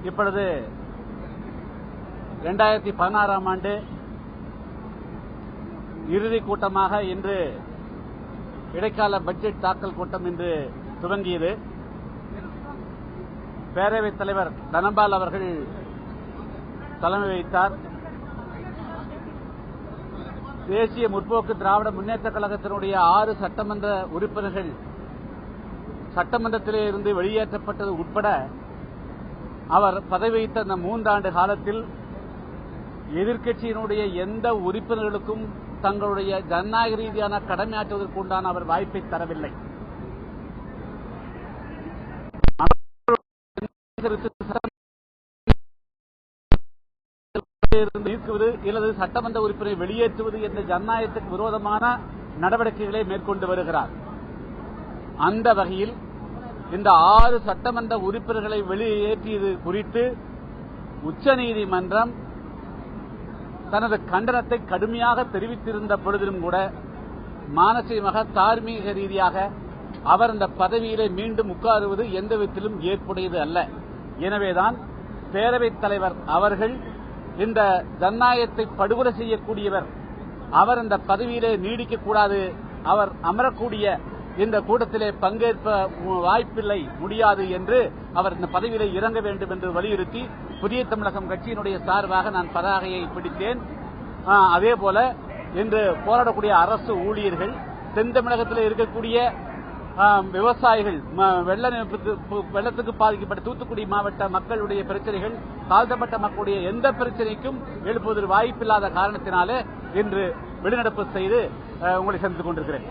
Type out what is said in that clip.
இப்பொழுது 2016ஆம் ஆண்டு இறுதி கூட்டமாக இன்று இடைக்கால பட்ஜெட் தாக்கல் கூட்டம் இன்று துவங்கியது. பேரவைத் தலைவர் தனபால் அவர்கள் தலைமை வகித்தார். தேசிய முற்போக்கு திராவிட முன்னேற்ற கழகத்தினுடைய 6 சட்டமன்ற உறுப்பினர்கள் சட்டமன்றத்திலே இருந்து வெளியேற்றப்பட்டது உட்பட அவர் பதவி வகித்த இந்த 3 ஆண்டு காலத்தில் எதிர்க்கட்சியினுடைய எந்த உறுப்பினர்களுக்கும் தங்களுடைய ஜனநாயக ரீதியான கடமையாற்றுவதற்கு உண்டான அவர் வாய்ப்பை தரவில்லை. நீக்குவது அல்லது சட்டமன்ற உறுப்பினரை வெளியேற்றுவது என்ற ஜனநாயகத்துக்கு விரோதமான நடவடிக்கைகளை மேற்கொண்டு வருகிறார். அந்த வகையில் இந்த 6 சட்டமன்ற உறுப்பினர்களை வெளியேற்றியது குறித்து உச்சநீதிமன்றம் தனது கண்டனத்தை கடுமையாக தெரிவித்திருந்த பொழுதிலும் கூட மானசீகமாக தார்மீக ரீதியாக அவர் அந்த பதவியிலே மீண்டும் உட்காருவது எந்த விதத்திலும் ஏற்புடையது அல்ல. எனவேதான் பேரவைத் தலைவர் அவர்கள் இந்த ஜனநாயகத்தை படுகொலை செய்யக்கூடியவர், அவர் இந்த பதவியிலே நீடிக்கக்கூடாது, அவர் அமரக்கூடிய இந்த கூட்டத்திலே பங்கேற்க வாய்ப்பில்லை, முடியாது என்று அவர் இந்த பதவியிலே இறங்க வேண்டும் என்று வலியுறுத்தி புதிய தமிழகம் கட்சியினுடைய சார்பாக நான் பதாகையை பிடித்தேன். அதேபோல இன்று போராடக்கூடிய அரசு ஊழியர்கள், தென் தமிழகத்தில் இருக்கக்கூடிய விவசாயிகள், வெள்ளத்துக்கு பாதிக்கப்பட்ட தூத்துக்குடி மாவட்ட மக்களுடைய பிரச்சனைகள், தாழ்த்தப்பட்ட மக்களுடைய எந்த பிரச்சனைக்கும் எழுப்புவதற்கு வாய்ப்பில்லாத காரணத்தினாலே இன்று வெளிநடப்பு செய்து உங்களை சந்தித்துக் கொண்டிருக்கிறேன்.